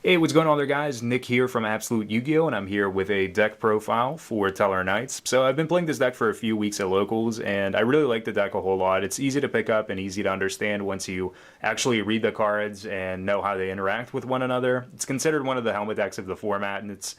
Hey, what's going on there, guys? Nick here from Absolute Yu-Gi-Oh! And I'm here with a deck profile for Tellarknights. So I've been playing this deck for a few weeks at locals, and I really like the deck a whole lot. It's easy to pick up and easy to understand once you actually read the cards and know how they interact with one another. It's considered one of the helmet decks of the format, and it's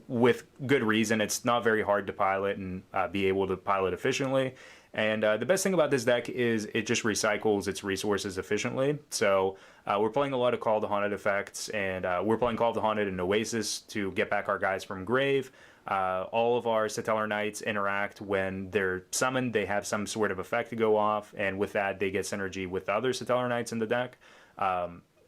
with good reason. It's not very hard to pilot and be able to pilot efficiently. And the best thing about this deck is it just recycles its resources efficiently. So we're playing a lot of Call of the Haunted effects, and we're playing Call of the Haunted and Oasis to get back our guys from grave. All of our Satellarknights interact when they're summoned. They have some sort of effect to go off, and with that, they get synergy with the other Satellarknights in the deck.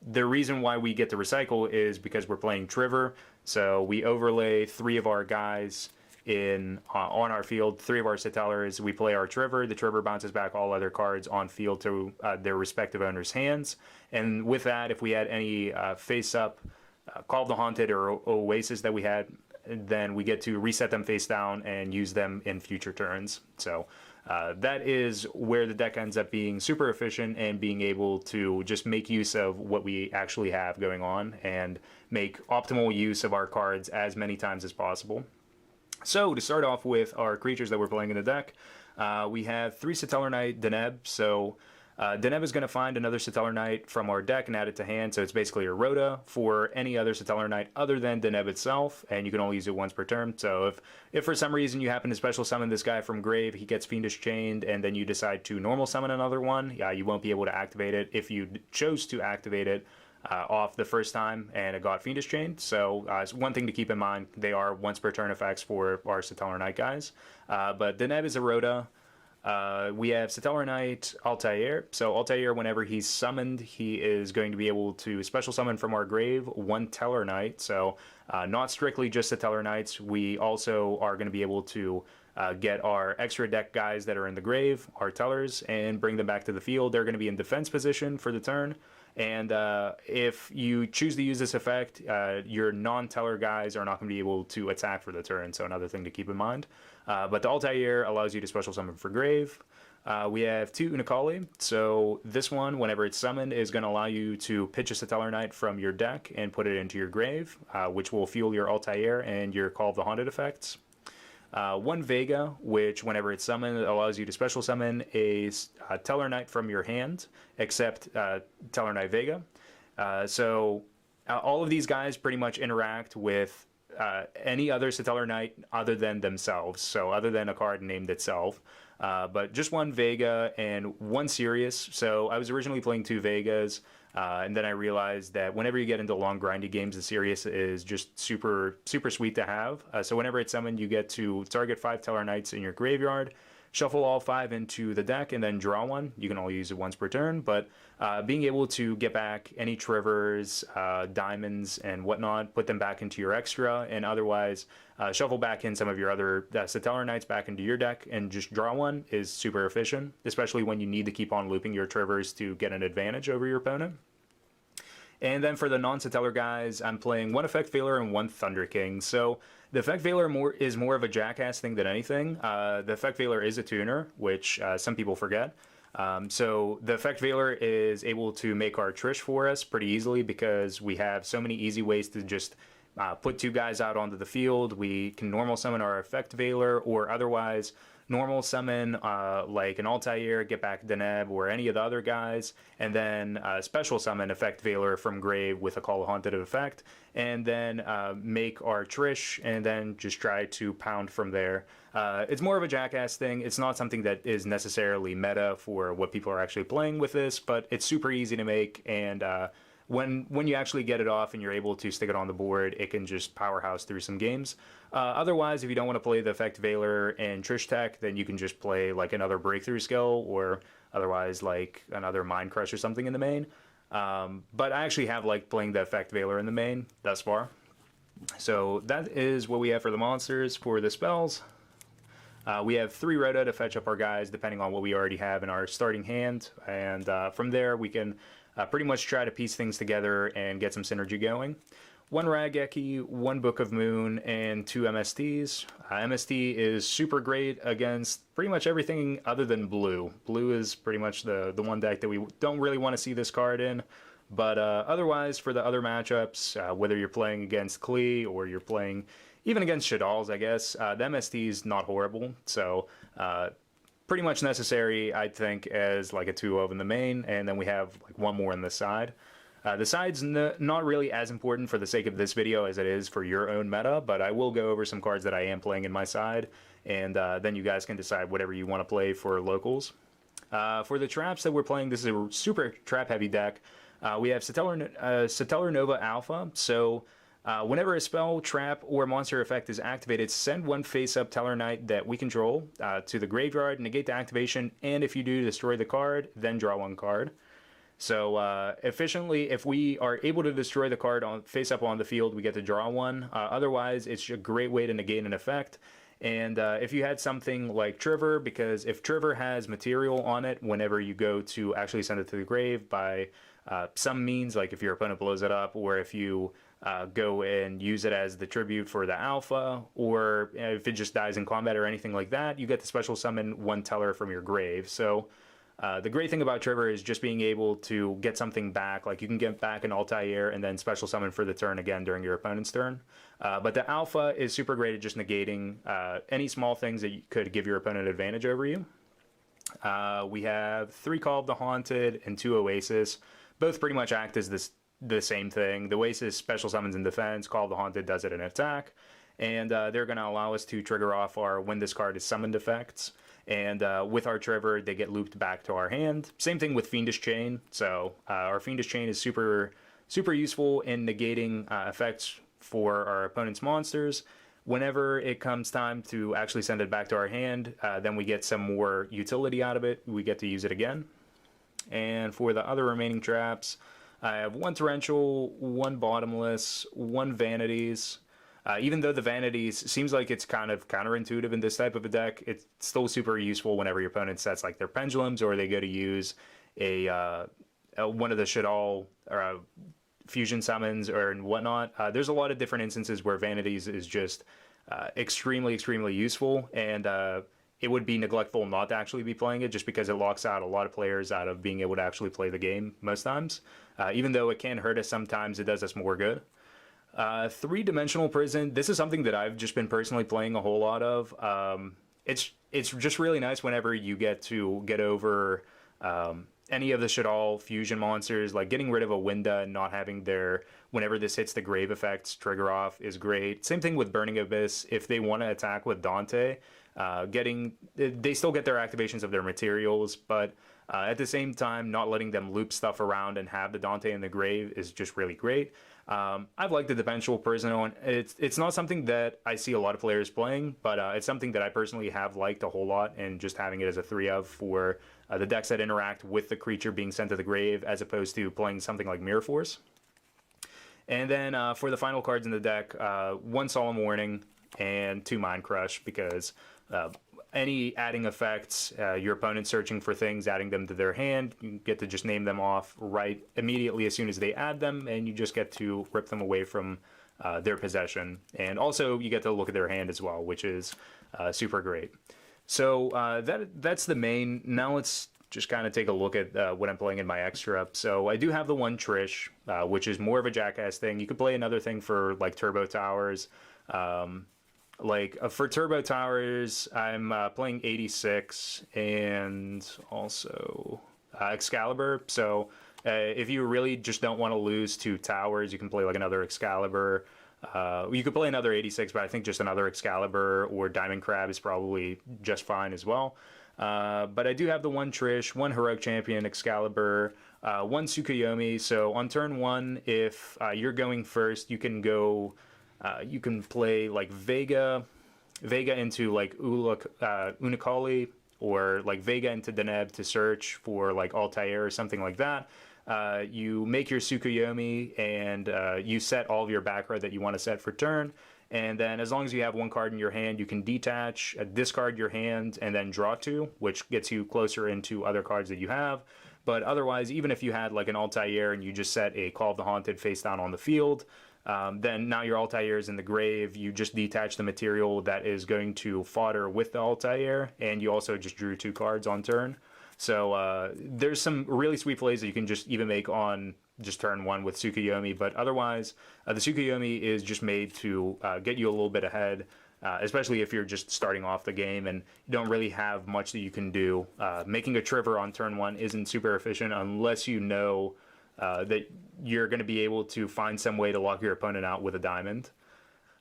The reason why we get to recycle is because we're playing Triverr, so we overlay three of our guys in on our field, three of our Stellars. We play our Triverr. The Triverr bounces back all other cards on field to their respective owners' hands. And with that, if we had any face-up Call of the Haunted or Oasis that we had, then we get to reset them face down and use them in future turns. So that is where the deck ends up being super efficient and being able to just make use of what we actually have going on and make optimal use of our cards as many times as possible. So to start off with our creatures that we're playing in the deck, we have three Satellarknight Deneb. So Deneb is going to find another Satellarknight from our deck and add it to hand. So it's basically a Rhoda for any other Satellarknight other than Deneb itself, and you can only use it once per turn. So if for some reason you happen to special summon this guy from grave, he gets Fiendish Chained, and then you decide to normal summon another one, you won't be able to activate it. If you chose to activate it off the first time and it got Fiendish Chained. So it's one thing to keep in mind. They are once per turn effects for our Satellarknight guys. But Deneb is a Rhoda. We have Satellarknight Altair. So Altair, whenever he's summoned, he is going to be able to special summon from our grave one Tellarknight. So not strictly just Satellarknights. We also are going to be able to get our extra deck guys that are in the grave, our Tellers, and bring them back to the field. They're going to be in defense position for the turn. And if you choose to use this effect, your non-Teller guys are not going to be able to attack for the turn, so another thing to keep in mind. But the Altair allows you to special summon for grave. We have two Unukalhai, so this one, whenever it's summoned, is going to allow you to pitch a Satellarknight from your deck and put it into your grave, which will fuel your Altair and your Call of the Haunted effects. One Vega, which whenever it's summoned, allows you to special summon a Tellarknight from your hand, except Tellarknight Vega. So all of these guys pretty much interact with any other Satellarknight other than themselves, so other than a card named itself. But just one Vega and one Sirius. So I was originally playing two Vegas, and then I realized that whenever you get into long grindy games, the Sirius is just super sweet to have. So whenever it's summoned, you get to target 5 Tellarknights in your graveyard, shuffle all 5 into the deck, and then draw one. You can only use it once per turn, but being able to get back any Triverrs, diamonds, and whatnot, put them back into your extra, and otherwise shuffle back in some of your other Satellarknights back into your deck and just draw one is super efficient, especially when you need to keep on looping your Triverrs to get an advantage over your opponent. And then for the non-Satellar guys, I'm playing one Effect Veiler and one Thunder King. So the Effect Veiler is more of a jackass thing than anything. The Effect Veiler is a tuner, which some people forget. So the Effect Veiler is able to make our Trish for us pretty easily because we have so many easy ways to just put two guys out onto the field. We can normal summon our Effect Veiler, or otherwise normal summon like an Altair, get back Deneb, or any of the other guys, and then special summon Effect Veiler from grave with a Call of Haunted effect, and then make our Trish, and then just try to pound from there. It's more of a jackass thing. It's not something that is necessarily meta for what people are actually playing with this, but it's super easy to make, and when you actually get it off and you're able to stick it on the board, it can just powerhouse through some games. Otherwise, if you don't want to play the Effect Veiler and Trish Tech, then you can just play like another Breakthrough skill, or otherwise like another Mind Crush or something in the main. But I actually have liked playing the Effect Veiler in the main thus far. So that is what we have for the monsters. For the spells, we have 3 Rhoda to fetch up our guys depending on what we already have in our starting hand, and from there we can pretty much try to piece things together and get some synergy going. 1 Raigeki, 1 Book of Moon, and 2 MSTs. MST is super great against pretty much everything other than blue. Blue is pretty much the one deck that we don't really want to see this card in, But otherwise, for the other matchups, whether you're playing against Klee or you're playing even against Shadals, I guess, the MST is not horrible. So pretty much necessary, I think, as like a 2-of in the main, and then we have like one more on the side. The side's not really as important for the sake of this video as it is for your own meta, but I will go over some cards that I am playing in my side, and then you guys can decide whatever you want to play for locals. For the traps that we're playing, this is a super trap-heavy deck. We have Stellarnova Alpha, so whenever a spell, trap, or monster effect is activated, send one face-up Tellarknight that we control to the graveyard, negate the activation, and if you do, destroy the card, then draw one card. So efficiently, if we are able to destroy the card on face-up on the field, we get to draw one. Otherwise, it's a great way to negate an effect. And if you had something like Triverr, because if Triverr has material on it, whenever you go to actually send it to the grave by some means, like if your opponent blows it up, or if you go and use it as the tribute for the alpha, or if it just dies in combat or anything like that, you get to special summon one Teller from your grave. So the great thing about Triverr is just being able to get something back. Like you can get back an Altair and then special summon for the turn again during your opponent's turn. But the Alpha is super great at just negating any small things that could give your opponent advantage over you. We have 3 Call of the Haunted and 2 Oasis. Both pretty much act as the same thing. The Oasis special summons in defense, Call of the Haunted does it in attack. And they're going to allow us to trigger off our when this card is summoned effects. And with our Triverr, they get looped back to our hand. Same thing with Fiendish Chain. So our Fiendish Chain is super useful in negating effects for our opponent's monsters. Whenever it comes time to actually send it back to our hand, then we get some more utility out of it. We get to use it again. And for the other remaining traps, I have 1 Torrential, 1 Bottomless, 1 Vanities. Even though the Vanities seems like it's kind of counterintuitive in this type of a deck, it's still super useful whenever your opponent sets like their pendulums or they go to use one of the Shadal or fusion summons or and whatnot. There's a lot of different instances where Vanities is just extremely useful, and it would be neglectful not to actually be playing it just because it locks out a lot of players out of being able to actually play the game most times. Even though it can hurt us sometimes, it does us more good. 3-dimensional prison. This is something that I've just been personally playing a whole lot of. It's just really nice whenever you get over any of the Shadal fusion monsters. Like getting rid of a Winda and not having their whenever this hits the grave effects trigger off is great. Same thing with Burning Abyss. If they want to attack with Dante, they still get their activations of their materials, but at the same time, not letting them loop stuff around and have the Dante in the grave is just really great. I've liked the Dimensional Prison. It's not something that I see a lot of players playing, but it's something that I personally have liked a whole lot, and just having it as a 3-of for the decks that interact with the creature being sent to the grave, as opposed to playing something like Mirror Force. And then for the final cards in the deck, 1 Solemn Warning and 2 Mind Crush, because any adding effects, your opponent searching for things, adding them to their hand, you get to just name them off right immediately as soon as they add them, and you just get to rip them away from their possession. And also you get to look at their hand as well, which is super great. So that's the main. Now let's just kind of take a look at what I'm playing in my extra. So I do have the 1 Trish, which is more of a jackass thing. You could play another thing for like Turbo Towers. For Turbo Towers, I'm playing 86 and also Excalibur. So if you really just don't want to lose to towers, you can play like another Excalibur. You could play another 86, but I think just another Excalibur or Diamond Crab is probably just fine as well. But I do have the 1 Trish, 1 Heroic Champion, Excalibur, 1 Tsukuyomi. So on turn 1, if you're going first, you can go... you can play like Vega into like Unukalhai, or like Vega into Deneb to search for like Altair or something like that. You make your Tsukuyomi and you set all of your back row that you want to set for turn. And then as long as you have 1 card in your hand, you can detach, discard your hand, and then draw 2, which gets you closer into other cards that you have. But otherwise, even if you had like an Altair and you just set a Call of the Haunted face down on the field, then now your Altair is in the grave, you just detach the material that is going to fodder with the Altair, and you also just drew 2 cards on turn. So there's some really sweet plays that you can just even make on just turn 1 with Tsukuyomi, but otherwise, the Tsukuyomi is just made to get you a little bit ahead, especially if you're just starting off the game and you don't really have much that you can do. Making a Triverr on turn 1 isn't super efficient unless you know that you're going to be able to find some way to lock your opponent out with a diamond.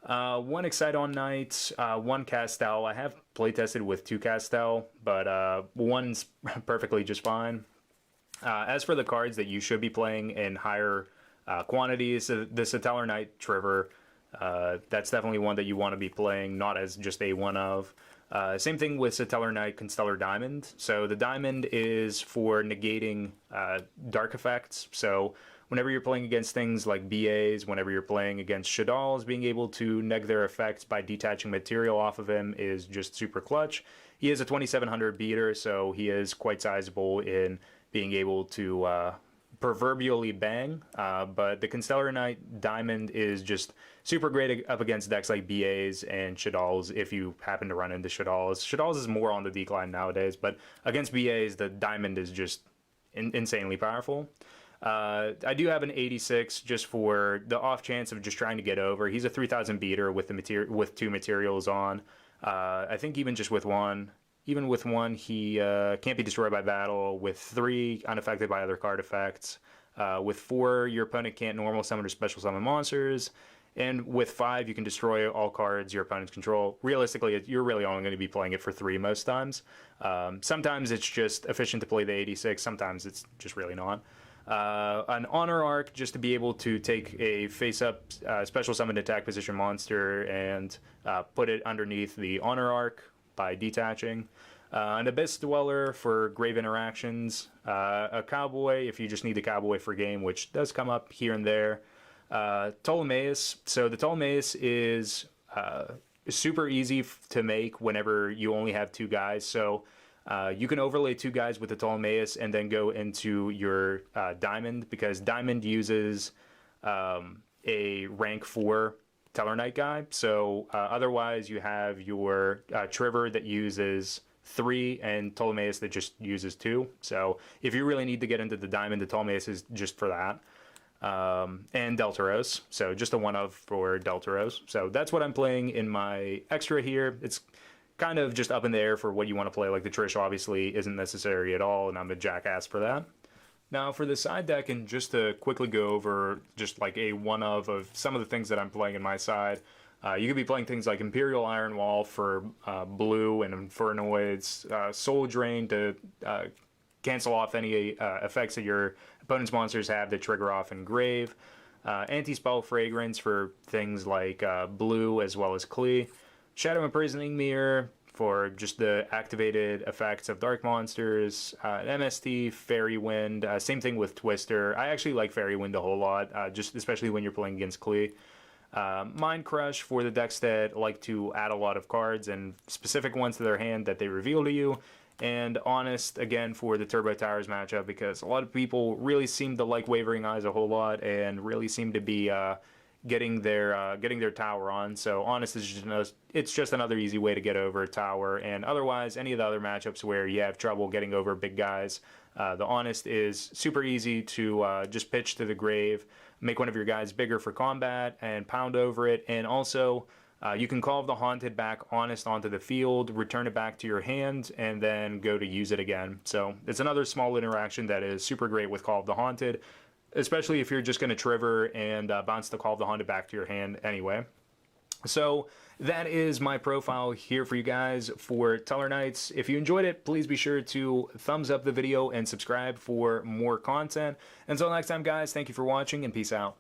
1 Exciton Knight, 1 Castel. I have playtested with 2 Castel, but 1's perfectly just fine. As for the cards that you should be playing in higher quantities, the Satellarknight Triverr, that's definitely one that you want to be playing, not as just a one of. Same thing with Satellarknight Constellar Diamond. So the Diamond is for negating dark effects. So whenever you're playing against things like BAs, whenever you're playing against Shaddolls, being able to neg their effects by detaching material off of him is just super clutch. He is a 2700 beater, so he is quite sizable in being able to proverbially bang, but the Satellarknight Diamond is just super great up against decks like BAs and Shaddolls if you happen to run into Shaddolls. Shaddolls is more on the decline nowadays, but against BAs, the Diamond is just insanely powerful. I do have an 86 just for the off chance of just trying to get over. He's a 3000 beater with with 2 materials on. I think even just with 1. Even with 1, he can't be destroyed by battle. With 3, unaffected by other card effects. With 4, your opponent can't normal summon or special summon monsters. And with 5, you can destroy all cards your opponents control. Realistically, you're really only going to be playing it for 3 most times. Sometimes it's just efficient to play the 86. Sometimes it's just really not. An Honor Arc, just to be able to take a face-up special summon attack position monster and put it underneath the Honor Arc by detaching. An Abyss Dweller for grave interactions. A Cowboy if you just need the Cowboy for game, which does come up here and there. Ptolemaeus. So the Ptolemaeus is super easy to make whenever you only have 2 guys. So you can overlay 2 guys with the Ptolemaeus and then go into your Diamond, because Diamond uses a rank 4 Tellarknight guy. So otherwise you have your Triverr that uses 3 and Ptolemaeus that just uses 2. So if you really need to get into the Diamond, the Ptolemaeus is just for that. And Delteros. So just a one of for Delteros. So that's what I'm playing in my extra here. It's kind of just up in the air for what you want to play. Like the Trish obviously isn't necessary at all, and I'm a jackass for that. Now for the side deck, and just to quickly go over just like a one of some of the things that I'm playing in my side, you could be playing things like Imperial Iron Wall for blue and Infernoids, Soul Drain to cancel off any effects that your opponent's monsters have that trigger off Engrave, Anti-Spell Fragrance for things like blue as well as Klee, Shadow Imprisoning Mirror for just the activated effects of dark monsters, MST, Fairy Wind, same thing with Twister. I actually like Fairy Wind a whole lot, just especially when you're playing against Klee. Mind Crush for the decks that like to add a lot of cards and specific ones to their hand that they reveal to you. And Honest, again, for the Turbo Towers matchup, because a lot of people really seem to like Wavering Eyes a whole lot and really seem to be getting their tower on. So Honest is just another easy way to get over a tower. And otherwise, any of the other matchups where you have trouble getting over big guys, the Honest is super easy to just pitch to the grave, make one of your guys bigger for combat, and pound over it. And also, you can call the Haunted back Honest onto the field, return it back to your hand, and then go to use it again. So it's another small interaction that is super great with Call of the Haunted, especially if you're just going to Triverr and bounce the Call of the Haunted back to your hand anyway. So that is my profile here for you guys for Tellarknights. If you enjoyed it, please be sure to thumbs up the video and subscribe for more content. Until next time, guys, thank you for watching and peace out.